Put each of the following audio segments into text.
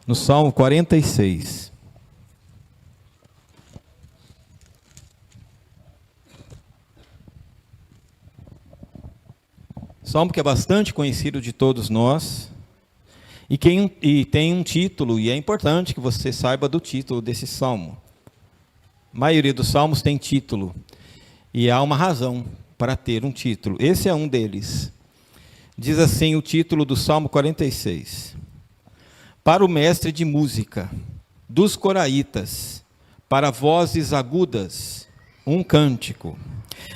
no Salmo 46. Salmo que é bastante conhecido de todos nós, e tem um título, e é importante que você saiba do título desse salmo. A maioria dos salmos tem título, e há uma razão para ter um título. Esse é um deles. Diz assim o título do Salmo 46. Para o mestre de música, dos coraitas, para vozes agudas, um cântico.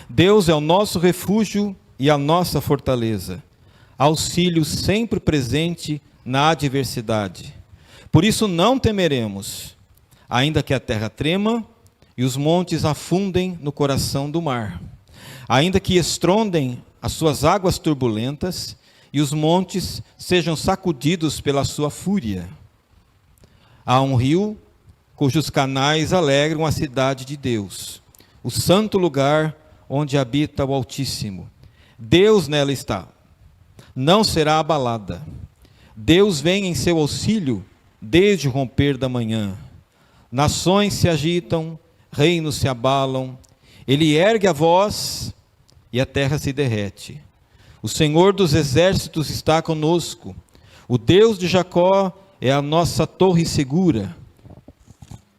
Deus é o nosso refúgio e a nossa fortaleza, auxílio sempre presente na adversidade. Por isso não temeremos, ainda que a terra trema e os montes afundem no coração do mar, ainda que estrondem as suas águas turbulentas e os montes sejam sacudidos pela sua fúria. Há um rio cujos canais alegram a cidade de Deus, o santo lugar onde habita o Altíssimo. Deus nela está, não será abalada. Deus vem em seu auxílio desde o romper da manhã. Nações se agitam, reinos se abalam. Ele ergue a voz e a terra se derrete. O Senhor dos exércitos está conosco. O Deus de Jacó é a nossa torre segura.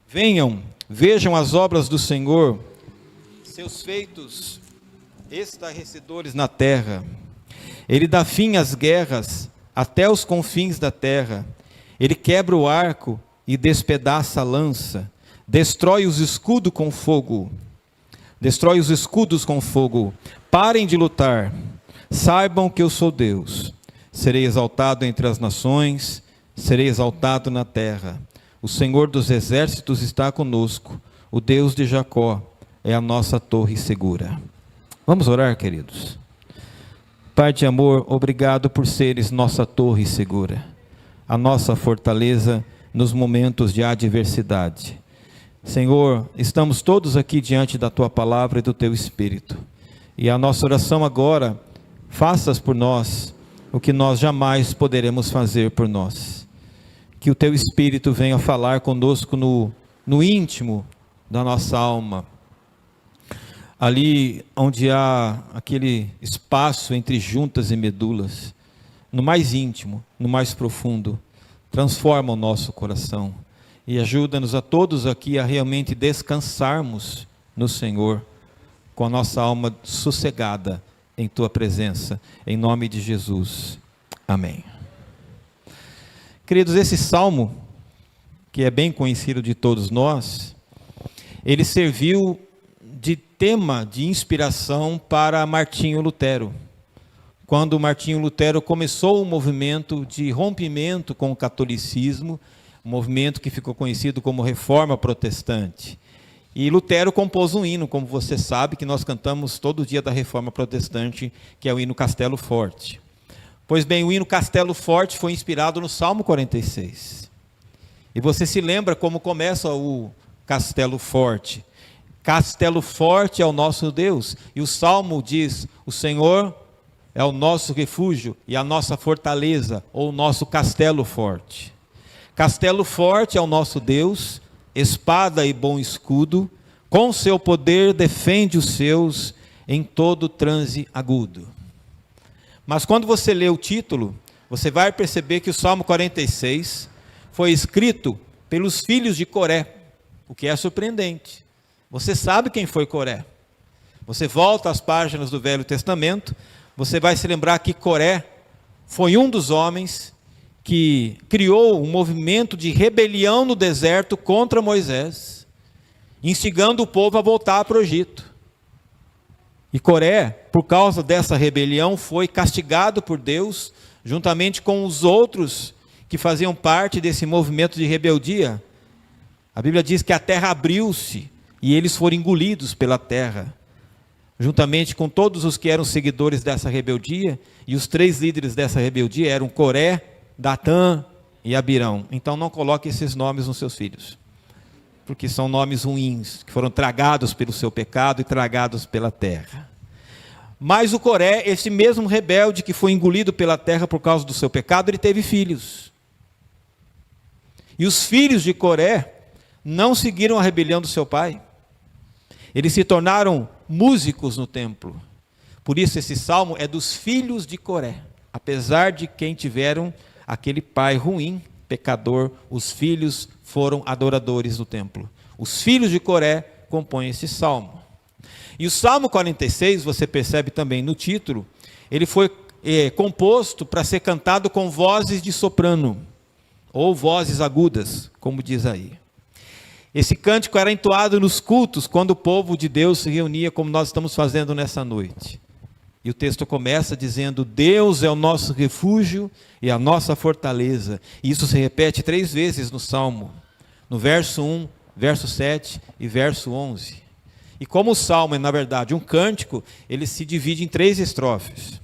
Venham, vejam as obras do Senhor, seus feitos estarrecedores na terra. Ele dá fim às guerras até os confins da terra. Ele quebra o arco e despedaça a lança. Destrói os escudos com fogo. Destrói os escudos com fogo. Parem de lutar. Saibam que eu sou Deus. Serei exaltado entre as nações. Serei exaltado na terra. O Senhor dos exércitos está conosco. O Deus de Jacó é a nossa torre segura. Vamos orar, queridos. Pai de amor, obrigado por seres nossa torre segura, a nossa fortaleza nos momentos de adversidade. Senhor, estamos todos aqui diante da Tua palavra e do Teu Espírito. E a nossa oração agora, faças por nós o que nós jamais poderemos fazer por nós. Que o Teu Espírito venha falar conosco no íntimo da nossa alma. Ali onde há aquele espaço entre juntas e medulas, no mais íntimo, no mais profundo, transforma o nosso coração e ajuda-nos a todos aqui a realmente descansarmos no Senhor, com a nossa alma sossegada em Tua presença, em nome de Jesus, amém. Queridos, esse salmo, que é bem conhecido de todos nós, ele serviu de tema de inspiração para Martinho Lutero. Quando Martinho Lutero começou o movimento de rompimento com o catolicismo, um movimento que ficou conhecido como Reforma Protestante. E Lutero compôs um hino, como você sabe, que nós cantamos todo dia da Reforma Protestante, que é o hino Castelo Forte. Pois bem, o hino Castelo Forte foi inspirado no Salmo 46. E você se lembra como começa o Castelo Forte? Castelo forte é o nosso Deus. E o Salmo diz, o Senhor é o nosso refúgio e a nossa fortaleza, ou o nosso castelo forte. Castelo forte é o nosso Deus, espada e bom escudo, com seu poder defende os seus em todo transe agudo. Mas quando você lê o título, você vai perceber que o Salmo 46 foi escrito pelos filhos de Coré, o que é surpreendente. Você sabe quem foi Coré. Você volta às páginas do Velho Testamento, você vai se lembrar que Coré foi um dos homens que criou um movimento de rebelião no deserto contra Moisés, instigando o povo a voltar para o Egito. E Coré, por causa dessa rebelião, foi castigado por Deus, juntamente com os outros que faziam parte desse movimento de rebeldia. A Bíblia diz que a terra abriu-se, e eles foram engolidos pela terra, juntamente com todos os que eram seguidores dessa rebeldia, e os 3 líderes dessa rebeldia eram Coré, Datã e Abirão. Então não coloque esses nomes nos seus filhos, porque são nomes ruins, que foram tragados pelo seu pecado e tragados pela terra. Mas o Coré, esse mesmo rebelde que foi engolido pela terra por causa do seu pecado, ele teve filhos. E os filhos de Coré não seguiram a rebelião do seu pai. Eles se tornaram músicos no templo. Por isso esse salmo é dos filhos de Coré. Apesar de quem tiveram aquele pai ruim, pecador, os filhos foram adoradores do templo. Os filhos de Coré compõem esse salmo. E o Salmo 46, você percebe também no título, ele foi composto para ser cantado com vozes de soprano, ou vozes agudas, como diz aí. Esse cântico era entoado nos cultos, quando o povo de Deus se reunia, como nós estamos fazendo nessa noite. E o texto começa dizendo: Deus é o nosso refúgio e a nossa fortaleza. E isso se repete 3 vezes no Salmo, no verso 1, verso 7 e verso 11. E como o Salmo é, na verdade, um cântico, ele se divide em 3 estrofes.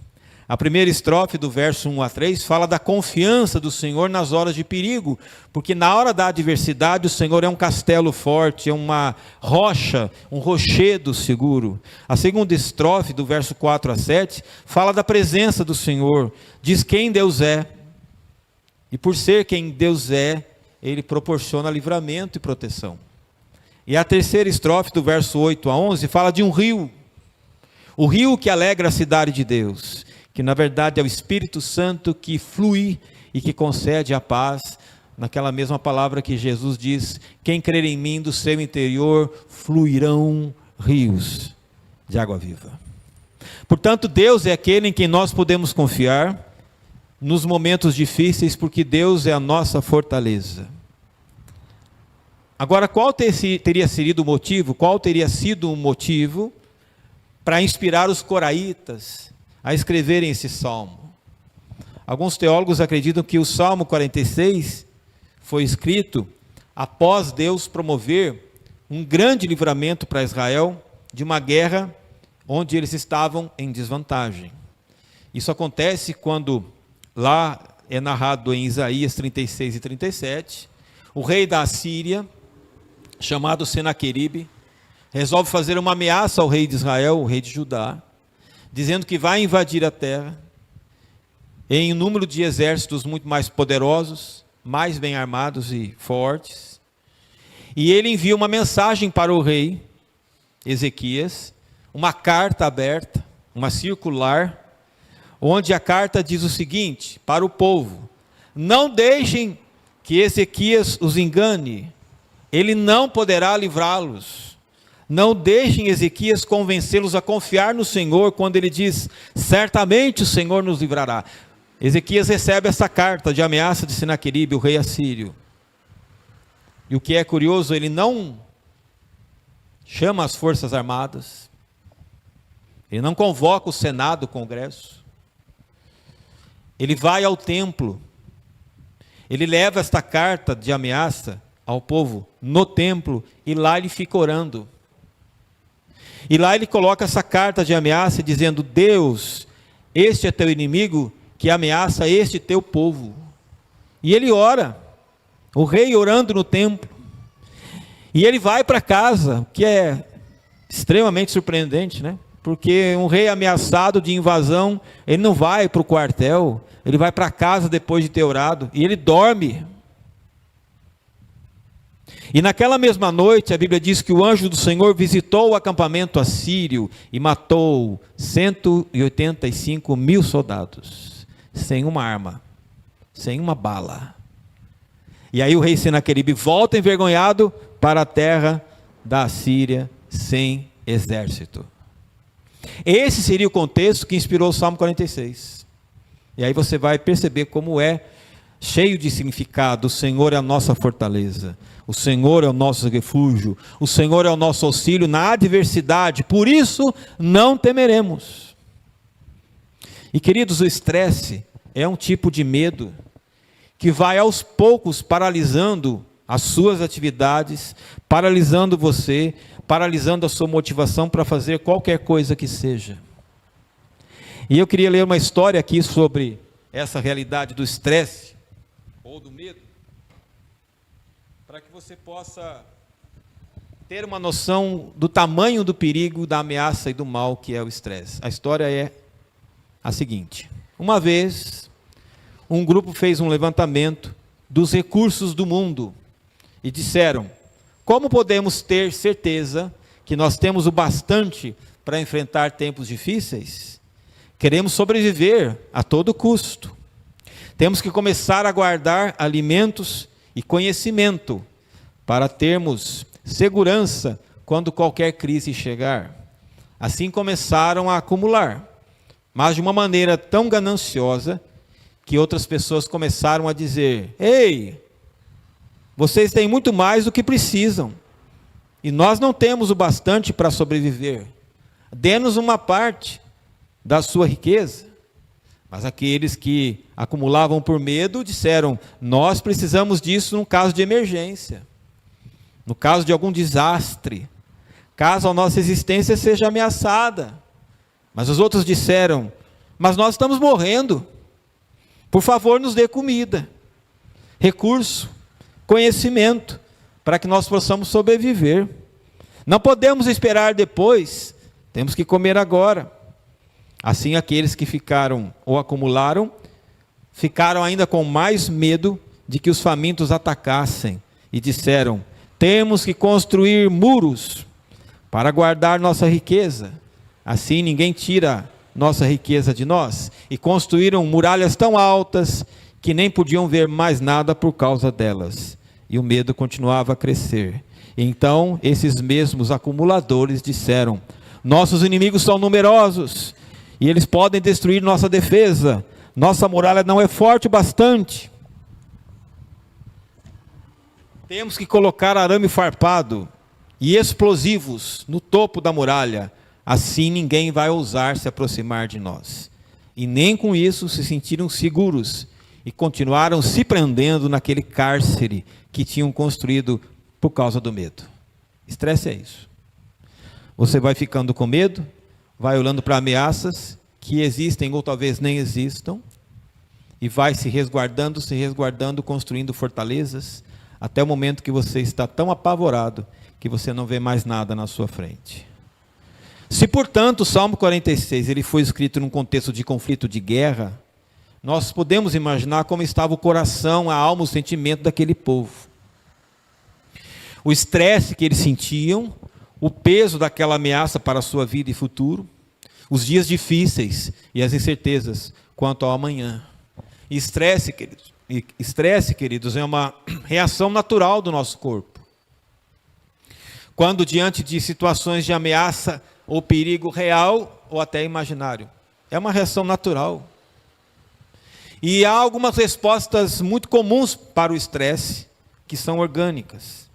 A primeira estrofe, do verso 1 a 3, fala da confiança do Senhor nas horas de perigo, porque na hora da adversidade o Senhor é um castelo forte, é uma rocha, um rochedo seguro. A segunda estrofe, do verso 4 a 7, fala da presença do Senhor, diz quem Deus é. E por ser quem Deus é, Ele proporciona livramento e proteção. E a terceira estrofe, do verso 8 a 11, fala de um rio, o rio que alegra a cidade de Deus, que na verdade é o Espírito Santo que flui e que concede a paz, naquela mesma palavra que Jesus diz: quem crer em mim, do seu interior fluirão rios de água viva. Portanto, Deus é aquele em quem nós podemos confiar nos momentos difíceis, porque Deus é a nossa fortaleza. Agora, qual teria sido o motivo para inspirar os coraitas a escreverem esse salmo? Alguns teólogos acreditam que o Salmo 46 foi escrito após Deus promover um grande livramento para Israel de uma guerra onde eles estavam em desvantagem. Isso acontece quando, lá é narrado em Isaías 36 e 37, o rei da Assíria, chamado Senaqueribe, resolve fazer uma ameaça ao rei de Israel, o rei de Judá, dizendo que vai invadir a terra em um número de exércitos muito mais poderosos, mais bem armados e fortes. E ele envia uma mensagem para o rei Ezequias, uma carta aberta, uma circular, onde a carta diz o seguinte para o povo: não deixem que Ezequias os engane, ele não poderá livrá-los. Não deixem Ezequias convencê-los a confiar no Senhor, quando ele diz: certamente o Senhor nos livrará. Ezequias recebe essa carta de ameaça de Senaqueribe, o rei assírio. E o que é curioso, ele não chama as forças armadas, ele não convoca o Senado, o Congresso, ele vai ao templo, ele leva esta carta de ameaça ao povo no templo, e lá ele fica orando. E lá ele coloca essa carta de ameaça dizendo: Deus, este é teu inimigo que ameaça este teu povo. E ele ora, o rei orando no templo. E ele vai para casa, que é extremamente surpreendente, né? Porque um rei ameaçado de invasão, ele não vai para o quartel, ele vai para casa depois de ter orado, e ele dorme. E naquela mesma noite, a Bíblia diz que o anjo do Senhor visitou o acampamento assírio e matou 185 mil soldados, sem uma arma, sem uma bala. E aí o rei Senaqueribe volta envergonhado para a terra da Assíria, sem exército. Esse seria o contexto que inspirou o Salmo 46. E aí você vai perceber como é cheio de significado. O Senhor é a nossa fortaleza, o Senhor é o nosso refúgio, o Senhor é o nosso auxílio na adversidade, por isso não temeremos. E queridos, o estresse é um tipo de medo que vai aos poucos paralisando as suas atividades, paralisando você, paralisando a sua motivação para fazer qualquer coisa que seja. E eu queria ler uma história aqui sobre essa realidade do estresse, ou do medo, para que você possa ter uma noção do tamanho do perigo, da ameaça e do mal que é o estresse. A história é a seguinte: uma vez, um grupo fez um levantamento dos recursos do mundo e disseram: como podemos ter certeza que nós temos o bastante para enfrentar tempos difíceis? Queremos sobreviver a todo custo. Temos que começar a guardar alimentos e conhecimento para termos segurança quando qualquer crise chegar. Assim começaram a acumular, mas de uma maneira tão gananciosa que outras pessoas começaram a dizer: ei, vocês têm muito mais do que precisam, e nós não temos o bastante para sobreviver. Dê-nos uma parte da sua riqueza. Mas aqueles que acumulavam por medo disseram: nós precisamos disso no caso de emergência, no caso de algum desastre, caso a nossa existência seja ameaçada. Mas os outros disseram: mas nós estamos morrendo, por favor nos dê comida, recurso, conhecimento, para que nós possamos sobreviver. Não podemos esperar depois, temos que comer agora. Assim aqueles que ficaram ou acumularam, ficaram ainda com mais medo de que os famintos atacassem e disseram: temos que construir muros para guardar nossa riqueza, assim ninguém tira nossa riqueza de nós. E construíram muralhas tão altas que nem podiam ver mais nada por causa delas. E o medo continuava a crescer. Então esses mesmos acumuladores disseram: nossos inimigos são numerosos e eles podem destruir nossa defesa. Nossa muralha não é forte o bastante. Temos que colocar arame farpado e explosivos no topo da muralha. Assim ninguém vai ousar se aproximar de nós. E nem com isso se sentiram seguros e continuaram se prendendo naquele cárcere que tinham construído por causa do medo. Estresse é isso. Você vai ficando com medo, vai olhando para ameaças que existem ou talvez nem existam, e vai se resguardando, construindo fortalezas, até o momento que você está tão apavorado que você não vê mais nada na sua frente. Se, portanto, o Salmo 46 ele foi escrito num contexto de conflito, de guerra, nós podemos imaginar como estava o coração, a alma, o sentimento daquele povo. O estresse que eles sentiam, o peso daquela ameaça para a sua vida e futuro, os dias difíceis e as incertezas quanto ao amanhã. Estresse, queridos, é uma reação natural do nosso corpo. Quando diante de situações de ameaça ou perigo real ou até imaginário. É uma reação natural. E há algumas respostas muito comuns para o estresse, que são orgânicas.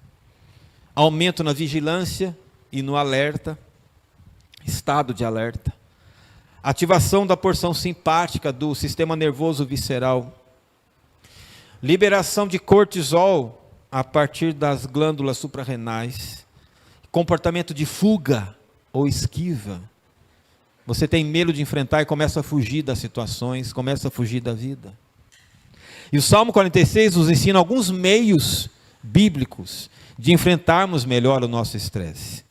Aumento na vigilância e no alerta, estado de alerta. Ativação da porção simpática do sistema nervoso visceral. Liberação de cortisol a partir das glândulas suprarrenais. Comportamento de fuga ou esquiva. Você tem medo de enfrentar e começa a fugir das situações, começa a fugir da vida. E o Salmo 46 nos ensina alguns meios bíblicos de enfrentarmos melhor o nosso estresse.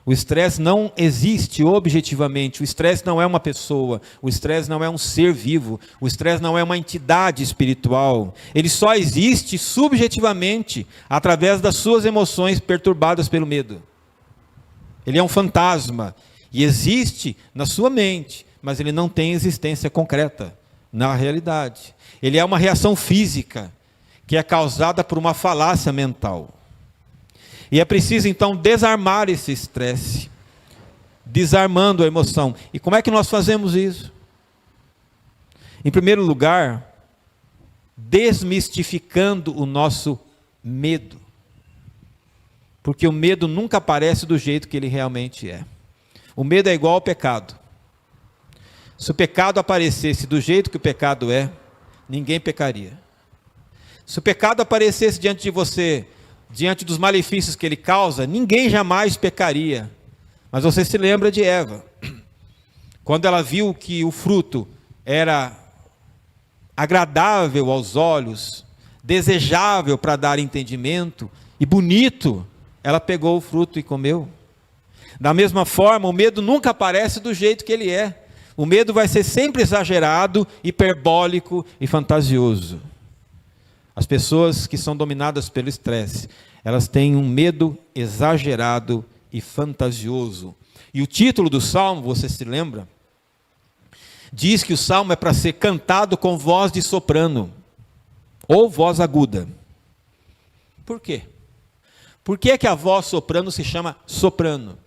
O estresse não existe objetivamente, o estresse não é uma pessoa, o estresse não é um ser vivo, o estresse não é uma entidade espiritual. Ele só existe subjetivamente, através das suas emoções perturbadas pelo medo. Ele é um fantasma e existe na sua mente, mas ele não tem existência concreta na realidade. Ele é uma reação física que é causada por uma falácia mental. E é preciso então desarmar esse estresse, desarmando a emoção. E como é que nós fazemos isso? Em primeiro lugar, desmistificando o nosso medo. Porque o medo nunca aparece do jeito que ele realmente é. O medo é igual ao pecado. Se o pecado aparecesse do jeito que o pecado é, ninguém pecaria. Se o pecado aparecesse diante de você, diante dos malefícios que ele causa, ninguém jamais pecaria. Mas você se lembra de Eva. Quando ela viu que o fruto era agradável aos olhos, desejável para dar entendimento e bonito, ela pegou o fruto e comeu. Da mesma forma, o medo nunca aparece do jeito que ele é. O medo vai ser sempre exagerado, hiperbólico e fantasioso. As pessoas que são dominadas pelo estresse, elas têm um medo exagerado e fantasioso. E o título do salmo, você se lembra? Diz que o salmo é para ser cantado com voz de soprano, ou voz aguda. Por quê? Por que é que a voz soprano se chama soprano?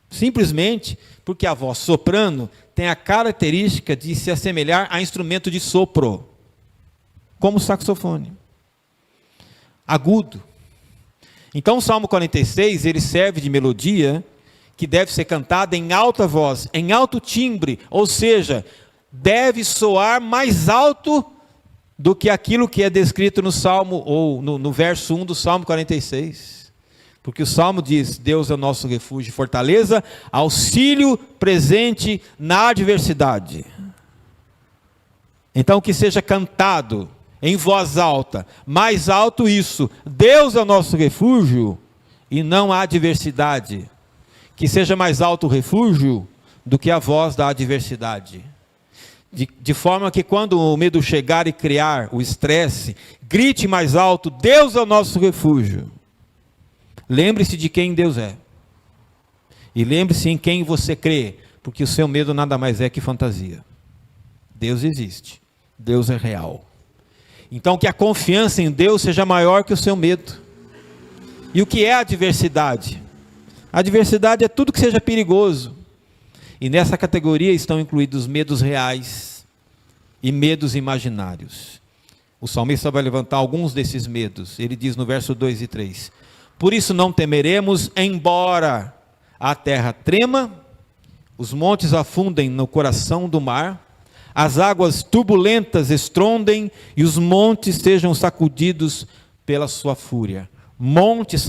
Simplesmente porque a voz soprano tem a característica de se assemelhar a instrumento de sopro, como o saxofone. Agudo. Então o Salmo 46, ele serve de melodia que deve ser cantada em alta voz, em alto timbre, ou seja, deve soar mais alto do que aquilo que é descrito no Salmo, ou no verso 1 do Salmo 46. Porque o Salmo diz: Deus é o nosso refúgio e fortaleza, auxílio presente na adversidade. Então que seja cantado em voz alta, mais alto isso, Deus é o nosso refúgio e não a adversidade. Que seja mais alto o refúgio do que a voz da adversidade. De forma que quando o medo chegar e criar o estresse, grite mais alto: Deus é o nosso refúgio. Lembre-se de quem Deus é. E lembre-se em quem você crê, porque o seu medo nada mais é que fantasia. Deus existe. Deus é real. Então que a confiança em Deus seja maior que o seu medo. E o que é a adversidade? A adversidade é tudo que seja perigoso. E nessa categoria estão incluídos medos reais e medos imaginários. O salmista vai levantar alguns desses medos. Ele diz no verso 2 e 3: Por isso não temeremos, embora a terra trema, os montes afundem no coração do mar, as águas turbulentas estrondem e os montes sejam sacudidos pela sua fúria. Montes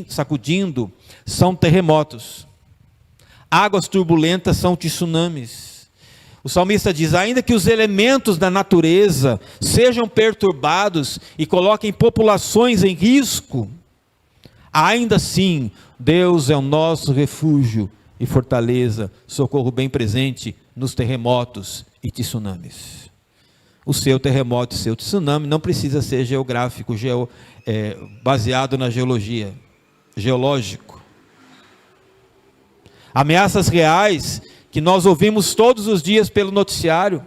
sacudindo são terremotos. Águas turbulentas são tsunamis. O salmista diz: ainda que os elementos da natureza sejam perturbados e coloquem populações em risco, ainda assim Deus é o nosso refúgio e fortaleza, socorro bem presente nos terremotos e tsunamis. O seu terremoto e seu tsunami não precisa ser geográfico, baseado na geologia, geológico. Ameaças reais que nós ouvimos todos os dias pelo noticiário,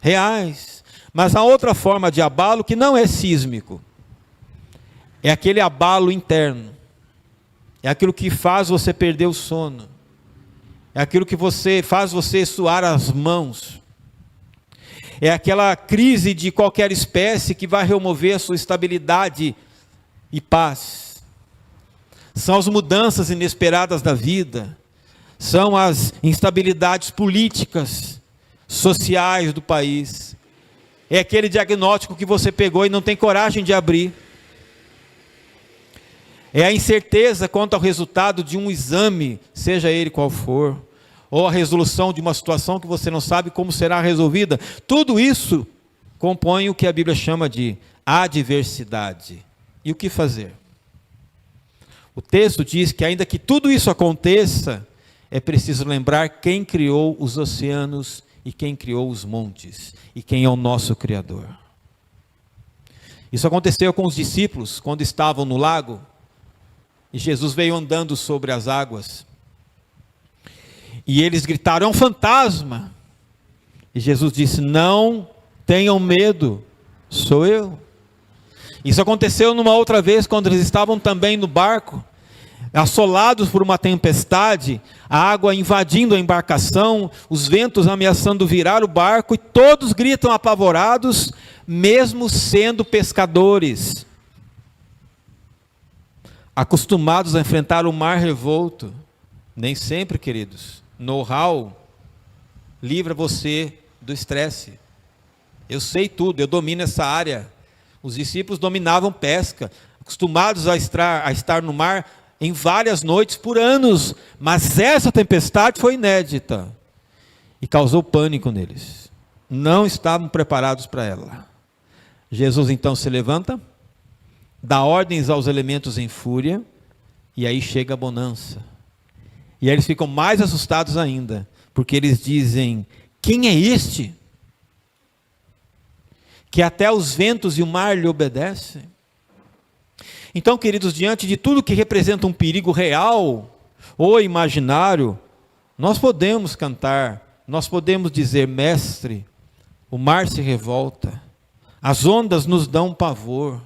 reais. Mas há outra forma de abalo que não é sísmico, é aquele abalo interno, é aquilo que faz você perder o sono, é aquilo que faz você suar as mãos, é aquela crise de qualquer espécie que vai remover a sua estabilidade e paz. São as mudanças inesperadas da vida, são as instabilidades políticas, sociais do país, é aquele diagnóstico que você pegou e não tem coragem de abrir, é a incerteza quanto ao resultado de um exame, seja ele qual for, ou a resolução de uma situação que você não sabe como será resolvida. Tudo isso compõe o que a Bíblia chama de adversidade. E o que fazer? O texto diz que ainda que tudo isso aconteça, é preciso lembrar quem criou os oceanos e quem criou os montes, e quem é o nosso Criador. Isso aconteceu com os discípulos, quando estavam no lago, e Jesus veio andando sobre as águas, e eles gritaram: é um fantasma. E Jesus disse: não tenham medo, sou eu. Isso aconteceu numa outra vez, quando eles estavam também no barco, assolados por uma tempestade, a água invadindo a embarcação, os ventos ameaçando virar o barco, e todos gritam apavorados, mesmo sendo pescadores, acostumados a enfrentar o mar revolto. Nem sempre, queridos, know-how livra você do estresse. Eu sei tudo, eu domino essa área. Os discípulos dominavam pesca, acostumados a estar no mar em várias noites por anos, mas essa tempestade foi inédita e causou pânico neles. Não estavam preparados para ela. Jesus então se levanta, dá ordens aos elementos em fúria, e aí chega a bonança. E aí eles ficam mais assustados ainda, porque eles dizem: quem é este? que até os ventos e o mar lhe obedecem. Então, queridos, diante de tudo que representa um perigo real ou imaginário, nós podemos cantar, nós podemos dizer: Mestre, o mar se revolta, as ondas nos dão pavor,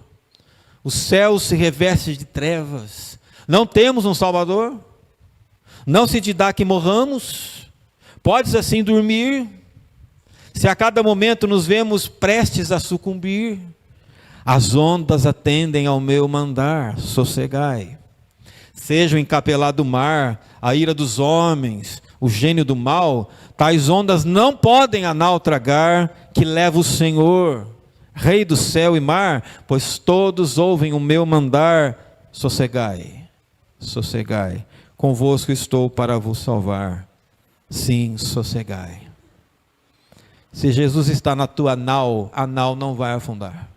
o céu se reveste de trevas, não temos um Salvador? Não se te dá que morramos? Podes assim dormir? Se a cada momento nos vemos prestes a sucumbir, as ondas atendem ao meu mandar, sossegai. Seja o encapelado mar, a ira dos homens, o gênio do mal, tais ondas não podem a nau tragar, que leva o Senhor, Rei do céu e mar, pois todos ouvem o meu mandar, sossegai, sossegai, convosco estou para vos salvar, sim, sossegai. Se Jesus está na tua nau, a nau não vai afundar.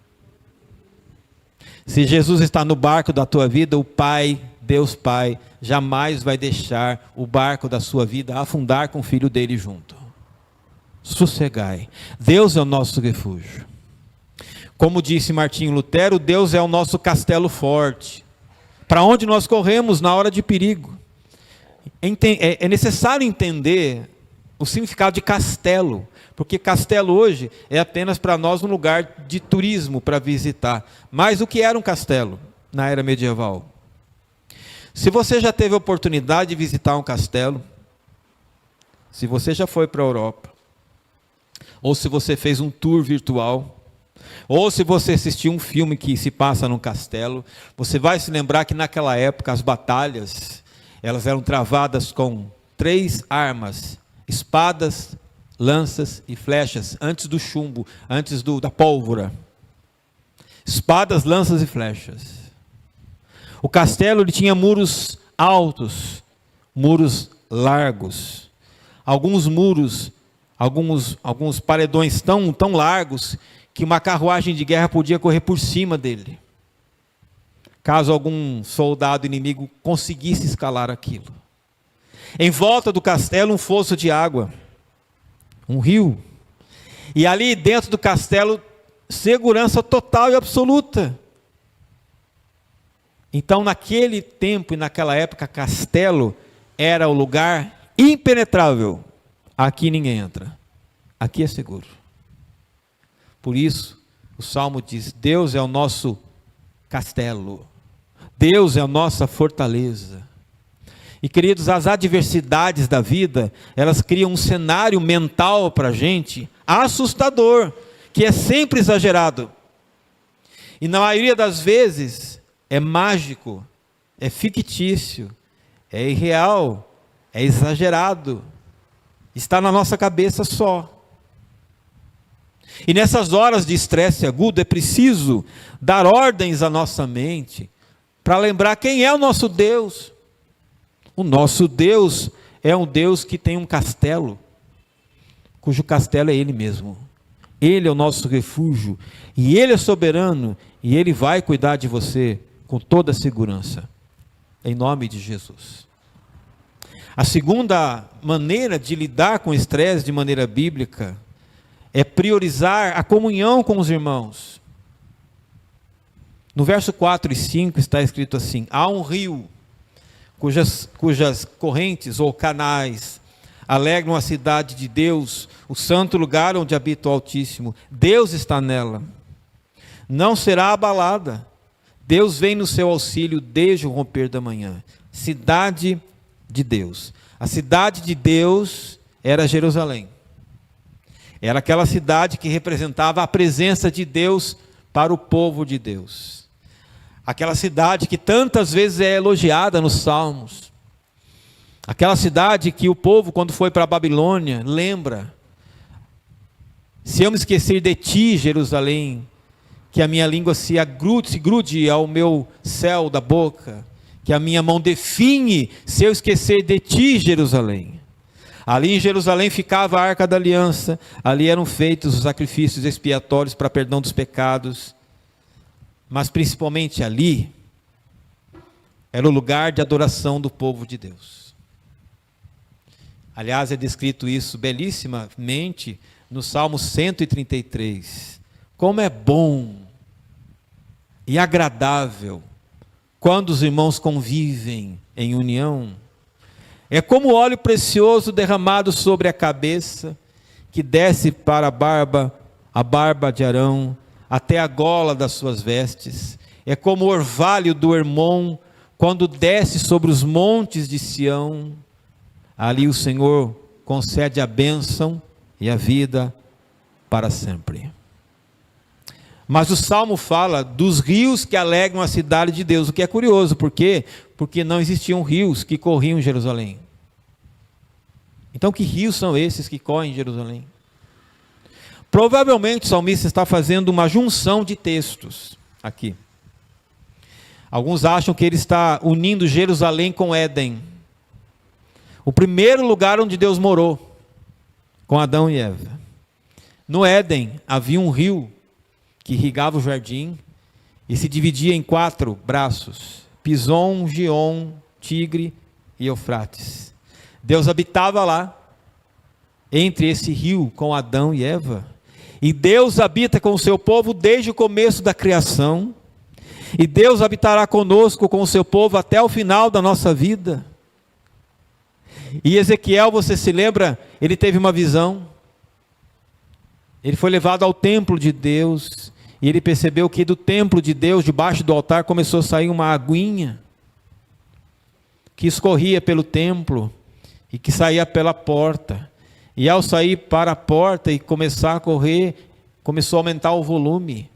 Se Jesus está no barco da tua vida, o Pai, Deus Pai, jamais vai deixar o barco da sua vida afundar com o Filho dele junto. Sossegai. Deus é o nosso refúgio. Como disse Martinho Lutero, Deus é o nosso castelo forte, para onde nós corremos na hora de perigo. É necessário entender o significado de castelo, porque castelo hoje é apenas para nós um lugar de turismo para visitar. Mas o que era um castelo na era medieval? Se você já teve a oportunidade de visitar um castelo, se você já foi para a Europa, ou se você fez um tour virtual, ou se você assistiu um filme que se passa num castelo, você vai se lembrar que naquela época as batalhas, elas eram travadas com 3 armas: espadas, lanças e flechas, antes do chumbo, antes da pólvora. Espadas, lanças e flechas. O castelo ele tinha muros altos, muros largos. Alguns muros, alguns paredões tão largos que uma carruagem de guerra podia correr por cima dele, caso algum soldado inimigo conseguisse escalar aquilo. Em volta do castelo, um fosso de água, um rio, e ali dentro do castelo, segurança total e absoluta. Então, naquele tempo e naquela época, castelo era o lugar impenetrável. Aqui ninguém entra, aqui é seguro. Por isso, o Salmo diz: Deus é o nosso castelo, Deus é a nossa fortaleza. E queridos, as adversidades da vida, elas criam um cenário mental para a gente, assustador, que é sempre exagerado. E na maioria das vezes, é mágico, é fictício, é irreal, é exagerado, está na nossa cabeça só. E nessas horas de estresse agudo, é preciso dar ordens à nossa mente, para lembrar quem é o nosso Deus. O nosso Deus é um Deus que tem um castelo, cujo castelo é Ele mesmo. Ele é o nosso refúgio, e Ele é soberano, e Ele vai cuidar de você com toda a segurança, em nome de Jesus. A segunda maneira de lidar com o estresse de maneira bíblica é priorizar a comunhão com os irmãos. No verso 4 e 5 está escrito assim: há um rio cujas correntes ou canais alegram a cidade de Deus, o santo lugar onde habita o Altíssimo. Deus está nela, não será abalada. Deus vem no seu auxílio desde o romper da manhã. Cidade de Deus. A cidade de Deus era Jerusalém. Era aquela cidade que representava a presença de Deus para o povo de Deus. Aquela cidade que tantas vezes é elogiada nos Salmos. Aquela cidade que o povo, quando foi para a Babilônia, lembra: se eu me esquecer de ti, Jerusalém, que a minha língua se grude ao meu céu da boca, que a minha mão define, se eu esquecer de ti, Jerusalém. Ali em Jerusalém ficava a Arca da Aliança, ali eram feitos os sacrifícios expiatórios para perdão dos pecados, mas principalmente ali, era o lugar de adoração do povo de Deus. Aliás, é descrito isso belíssimamente no Salmo 133, como é bom e agradável quando os irmãos convivem em união. É como óleo precioso derramado sobre a cabeça, que desce para a barba de Arão, até a gola das suas vestes. É como o orvalho do Hermon, quando desce sobre os montes de Sião. Ali o Senhor concede a bênção e a vida para sempre. Mas o Salmo fala dos rios que alegram a cidade de Deus, o que é curioso, por quê? Porque não existiam rios que corriam em Jerusalém. Então que rios são esses que correm em Jerusalém? Provavelmente o salmista está fazendo uma junção de textos aqui. Alguns acham que ele está unindo Jerusalém com Éden, o primeiro lugar onde Deus morou, com Adão e Eva. No Éden havia um rio que irrigava o jardim e se dividia em 4 braços: Pison, Gion, Tigre e Eufrates. Deus habitava lá, entre esse rio, com Adão e Eva. E Deus habita com o seu povo desde o começo da criação. E Deus habitará conosco, com o seu povo, até o final da nossa vida. E Ezequiel, você se lembra? Ele teve uma visão. Ele foi levado ao templo de Deus, e ele percebeu que do templo de Deus, debaixo do altar, começou a sair uma aguinha, que escorria pelo templo, e que saía pela porta. E ao sair para a porta e começar a correr, começou a aumentar o volume.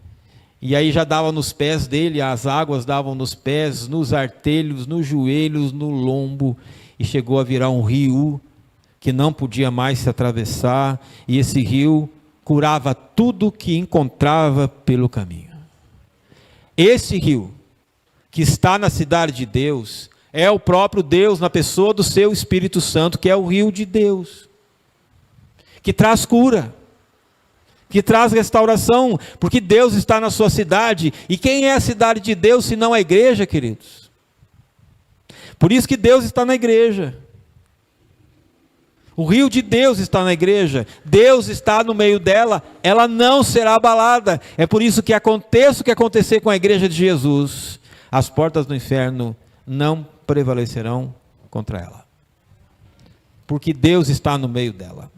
E aí já dava nos pés dele, as águas davam nos pés, nos artelhos, nos joelhos, no lombo, e chegou a virar um rio, que não podia mais se atravessar, e esse rio curava tudo que encontrava pelo caminho. Esse rio, que está na cidade de Deus, é o próprio Deus na pessoa do seu Espírito Santo, que é o rio de Deus, que traz cura, que traz restauração, porque Deus está na sua cidade. E quem é a cidade de Deus se não a igreja, queridos? Por isso que Deus está na igreja. O rio de Deus está na igreja, Deus está no meio dela, ela não será abalada. É por isso que aconteça o que acontecer com a igreja de Jesus, as portas do inferno não prevalecerão contra ela. Porque Deus está no meio dela,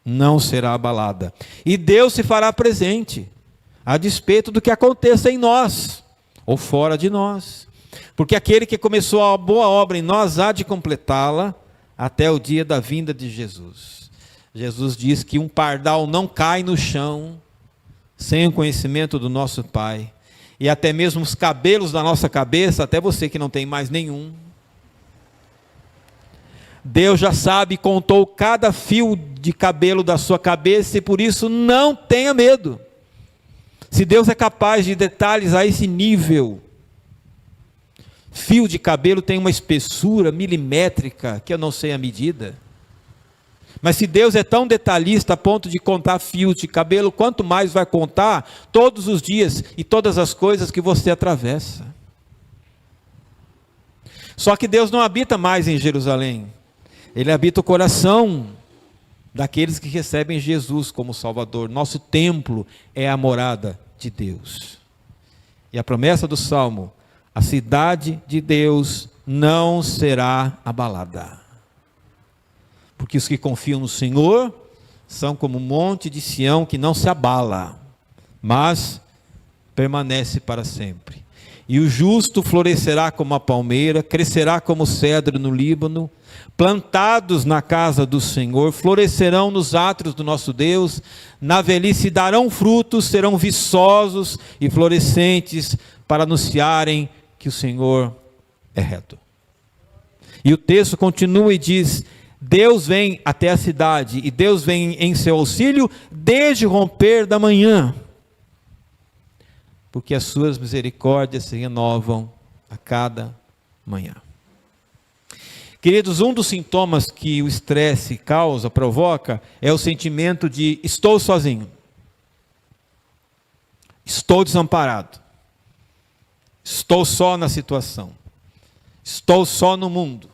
não será abalada. E Deus se fará presente, a despeito do que aconteça em nós, ou fora de nós. Porque aquele que começou a boa obra em nós há de completá-la, até o dia da vinda de Jesus. Jesus diz que um pardal não cai no chão sem o conhecimento do nosso Pai. E até mesmo os cabelos da nossa cabeça, até você que não tem mais nenhum, Deus já sabe, contou cada fio de cabelo da sua cabeça, e por isso não tenha medo. Se Deus é capaz de detalhes a esse nível, fio de cabelo tem uma espessura milimétrica, que eu não sei a medida. Mas se Deus é tão detalhista a ponto de contar fios de cabelo, quanto mais vai contar todos os dias e todas as coisas que você atravessa. Só que Deus não habita mais em Jerusalém. Ele habita o coração daqueles que recebem Jesus como Salvador. Nosso templo é a morada de Deus. E a promessa do Salmo: a cidade de Deus não será abalada. Porque os que confiam no Senhor são como um monte de Sião que não se abala, mas permanece para sempre. E o justo florescerá como a palmeira, crescerá como o cedro no Líbano, plantados na casa do Senhor, florescerão nos átrios do nosso Deus, na velhice darão frutos, serão viçosos e florescentes, para anunciarem que o Senhor é reto. E o texto continua e diz: Deus vem até a cidade, e Deus vem em seu auxílio desde o romper da manhã, porque as suas misericórdias se renovam a cada manhã. Queridos, um dos sintomas que o estresse causa, provoca, é o sentimento de estou sozinho, estou desamparado, estou só na situação, estou só no mundo.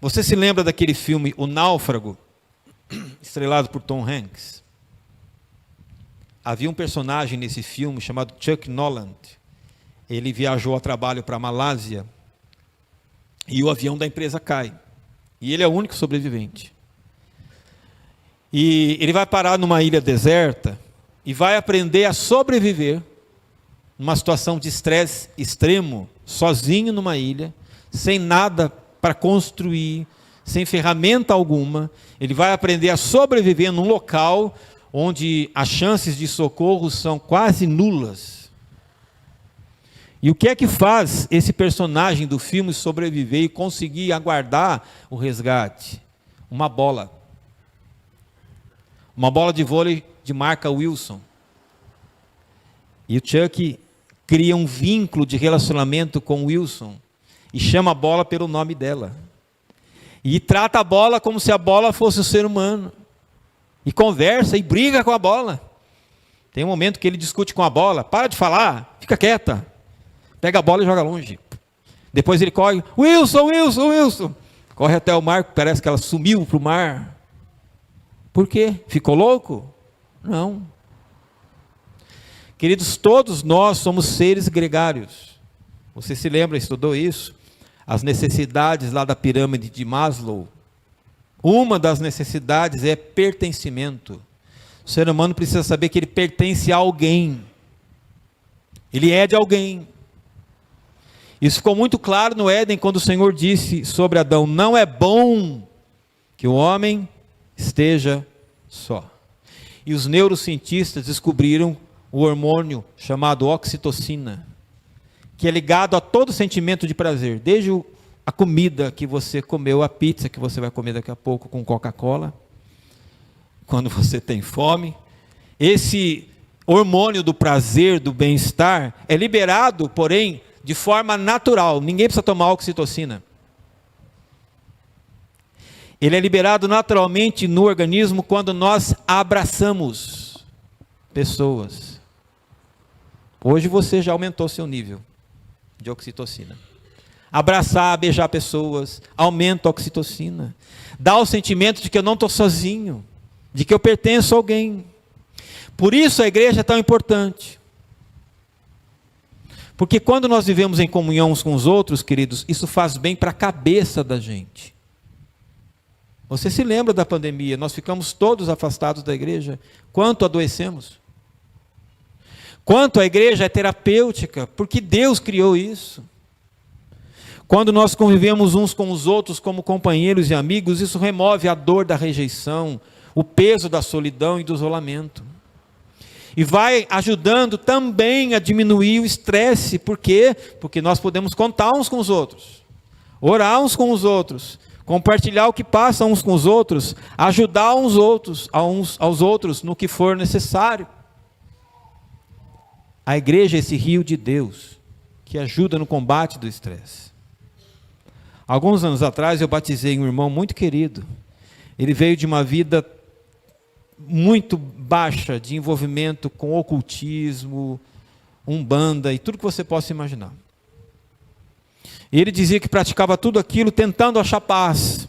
Você se lembra daquele filme O Náufrago, estrelado por Tom Hanks? havia um personagem nesse filme chamado Chuck Noland. Ele viajou a trabalho para a Malásia e o avião da empresa cai. E ele é o único sobrevivente. E ele vai parar numa ilha deserta e vai aprender a sobreviver numa situação de estresse extremo, sozinho numa ilha, sem nada para construir, sem ferramenta alguma. Ele vai aprender a sobreviver num local onde as chances de socorro são quase nulas. E o que é que faz esse personagem do filme sobreviver e conseguir aguardar o resgate? Uma bola. Uma bola de vôlei de marca Wilson. E o Chuck cria um vínculo de relacionamento com Wilson e chama a bola pelo nome dela. E trata a bola como se a bola fosse um ser humano. E conversa e briga com a bola. Tem um momento que ele discute com a bola. Para de falar, fica quieta. Pega a bola e joga longe. Depois ele corre. Wilson, Wilson, Wilson. Corre até o mar, parece que ela sumiu para o mar. Por quê? Ficou louco? Não. Queridos, todos nós somos seres gregários. Você se lembra, estudou isso? As necessidades lá da pirâmide de Maslow. Uma das necessidades é pertencimento. O ser humano precisa saber que ele pertence a alguém. Ele é de alguém. Isso ficou muito claro no Éden, quando o Senhor disse sobre Adão: não é bom que o homem esteja só. E os neurocientistas descobriram o hormônio chamado oxitocina, que é ligado a todo sentimento de prazer, desde a comida que você comeu, a pizza que você vai comer daqui a pouco com Coca-Cola, quando você tem fome. Esse hormônio do prazer, do bem-estar, é liberado, porém, de forma natural. Ninguém precisa tomar oxitocina. Ele é liberado naturalmente no organismo quando nós abraçamos pessoas. Hoje você já aumentou seu nível de oxitocina. Abraçar, beijar pessoas, aumenta a oxitocina. Dá o sentimento de que eu não estou sozinho, de que eu pertenço a alguém. Por isso a igreja é tão importante. Porque quando nós vivemos em comunhão uns com os outros, queridos, isso faz bem para a cabeça da gente. Você se lembra da pandemia? Nós ficamos todos afastados da igreja. Quanto adoecemos? Quanto a igreja é terapêutica, porque Deus criou isso. Quando nós convivemos uns com os outros como companheiros e amigos, isso remove a dor da rejeição, o peso da solidão e do isolamento. E vai ajudando também a diminuir o estresse. Por quê? Porque nós podemos contar uns com os outros, orar uns com os outros, compartilhar o que passa uns com os outros, ajudar uns aos outros no que for necessário. A igreja é esse rio de Deus que ajuda no combate do estresse. Alguns anos atrás eu batizei um irmão muito querido. Ele veio de uma vida muito baixa de envolvimento com ocultismo, umbanda e tudo que você possa imaginar. E ele dizia que praticava tudo aquilo tentando achar paz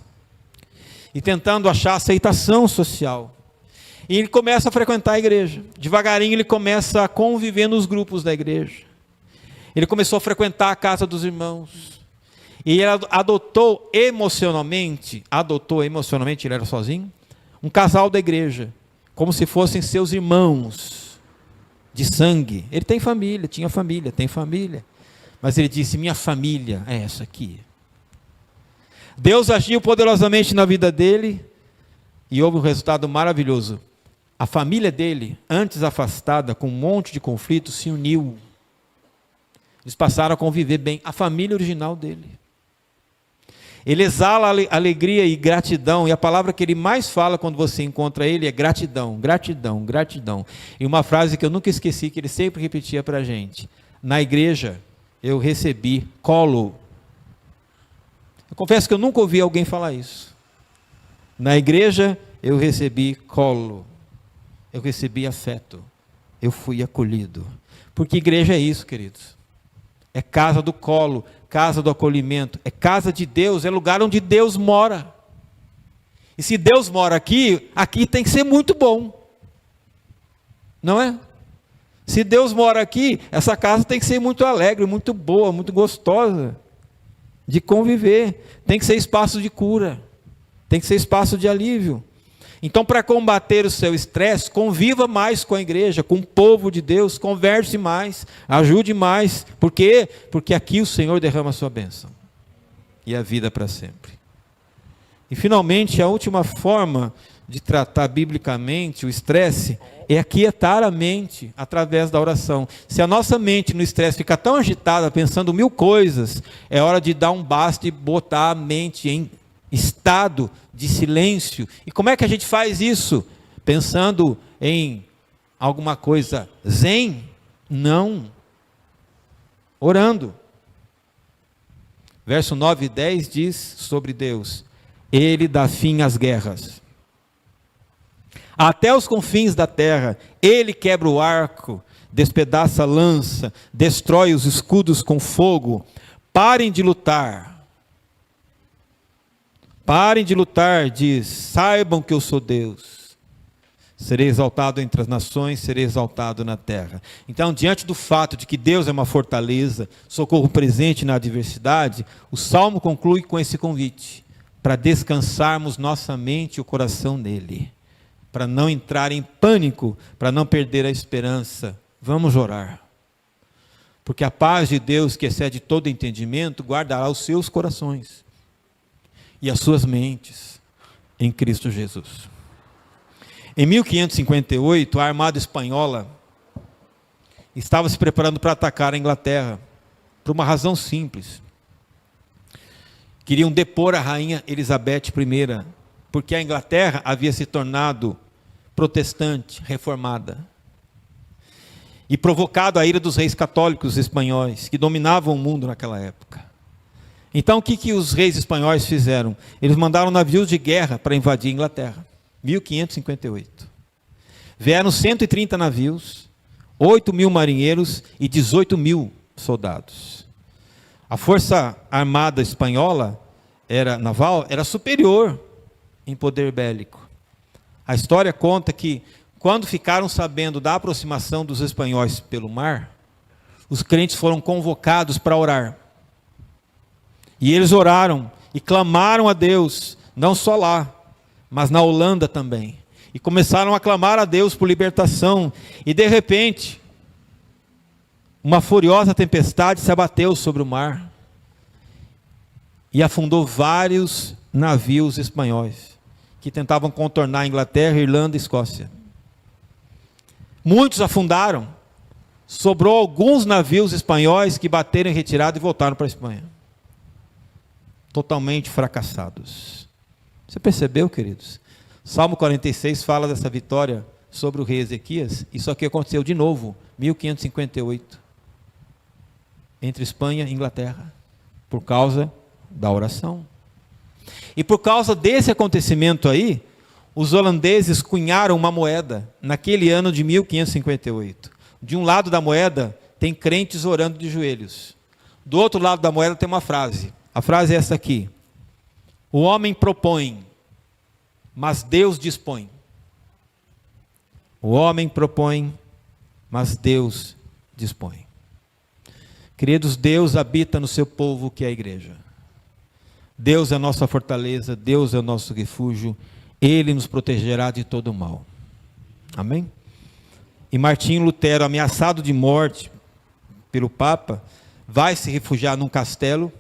e tentando achar aceitação social. E ele começa a frequentar a igreja. Devagarinho ele começa a conviver nos grupos da igreja. Ele começou a frequentar a casa dos irmãos. E ele adotou emocionalmente, ele era sozinho, um casal da igreja, como se fossem seus irmãos de sangue. Ele tem família, tinha família, tem família. Mas ele disse: minha família é essa aqui. Deus agiu poderosamente na vida dele e houve um resultado maravilhoso. A família dele, antes afastada, com um monte de conflitos, se uniu. Eles passaram a conviver bem. A família original dele. Ele exala alegria e gratidão, e a palavra que ele mais fala quando você encontra ele é gratidão, gratidão, gratidão. E uma frase que eu nunca esqueci, que ele sempre repetia para a gente: na igreja eu recebi colo. Eu confesso que eu nunca ouvi alguém falar isso. Na igreja eu recebi colo, eu recebi afeto, eu fui acolhido. Porque igreja é isso, queridos. É casa do colo, casa do acolhimento, é casa de Deus, é lugar onde Deus mora. E se Deus mora aqui, aqui tem que ser muito bom. Não é? Se Deus mora aqui, essa casa tem que ser muito alegre, muito boa, muito gostosa de conviver. Tem que ser espaço de cura, tem que ser espaço de alívio. Então, para combater o seu estresse, conviva mais com a igreja, com o povo de Deus, converse mais, ajude mais. Por quê? Porque aqui o Senhor derrama a sua bênção e a vida para sempre. E finalmente, a última forma de tratar biblicamente o estresse é aquietar a mente através da oração. Se a nossa mente no estresse fica tão agitada, pensando mil coisas, é hora de dar um basta e botar a mente em estado de silêncio. E como é que a gente faz isso? Pensando em alguma coisa zen? Não. Orando. Verso 9 e 10 diz sobre Deus: Ele dá fim às guerras, até os confins da terra. Ele quebra o arco, despedaça a lança, destrói os escudos com fogo. Parem de lutar. Parem de lutar, diz, saibam que eu sou Deus. Serei exaltado entre as nações, serei exaltado na terra. Então, diante do fato de que Deus é uma fortaleza, socorro presente na adversidade, o Salmo conclui com esse convite, para descansarmos nossa mente e o coração nele, para não entrar em pânico, para não perder a esperança. Vamos orar. Porque a paz de Deus, que excede todo entendimento, guardará os seus corações e as suas mentes em Cristo Jesus. Em 1558, a armada espanhola estava se preparando para atacar a Inglaterra, por uma razão simples. Queriam depor a rainha Elizabeth I, porque a Inglaterra havia se tornado protestante, reformada, e provocado a ira dos reis católicos espanhóis, que dominavam o mundo naquela época. Então, o que os reis espanhóis fizeram? Eles mandaram navios de guerra para invadir a Inglaterra. 1558. Vieram 130 navios, 8.000 marinheiros e 18.000 soldados. A força armada espanhola, naval, era superior em poder bélico. A história conta que, quando ficaram sabendo da aproximação dos espanhóis pelo mar, os crentes foram convocados para orar. E eles oraram e clamaram a Deus, não só lá, mas na Holanda também. E começaram a clamar a Deus por libertação. E de repente, uma furiosa tempestade se abateu sobre o mar e afundou vários navios espanhóis que tentavam contornar a Inglaterra, Irlanda e Escócia. Muitos afundaram. Sobrou alguns navios espanhóis que bateram em retirada e voltaram para a Espanha. Totalmente fracassados. Você percebeu, queridos? Salmo 46 fala dessa vitória sobre o rei Ezequias. Isso aqui aconteceu de novo, 1558, entre Espanha e Inglaterra, por causa da oração. E por causa desse acontecimento aí, os holandeses cunharam uma moeda, naquele ano de 1558. De um lado da moeda, tem crentes orando de joelhos. Do outro lado da moeda tem uma frase. A frase é essa aqui: o homem propõe, mas Deus dispõe. O homem propõe, mas Deus dispõe. Queridos, Deus habita no seu povo, que é a igreja. Deus é a nossa fortaleza, Deus é o nosso refúgio, Ele nos protegerá de todo o mal. Amém? E Martinho Lutero, ameaçado de morte pelo Papa, vai se refugiar num castelo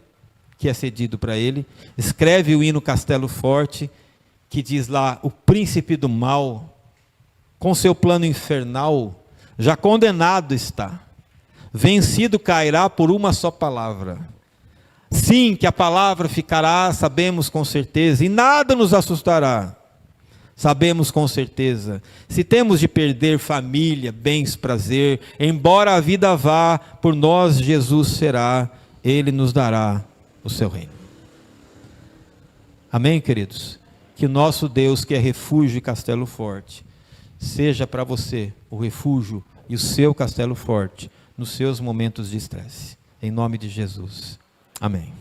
que é cedido para ele, escreve o hino Castelo Forte, que diz lá: o príncipe do mal, com seu plano infernal, já condenado está, vencido cairá por uma só palavra. Sim, que a palavra ficará, sabemos com certeza, e nada nos assustará. Sabemos com certeza, se temos de perder família, bens, prazer, embora a vida vá, por nós Jesus será, Ele nos dará o seu reino. Amém, queridos? Que o nosso Deus, que é refúgio e castelo forte, seja para você o refúgio e o seu castelo forte nos seus momentos de estresse. Em nome de Jesus. Amém.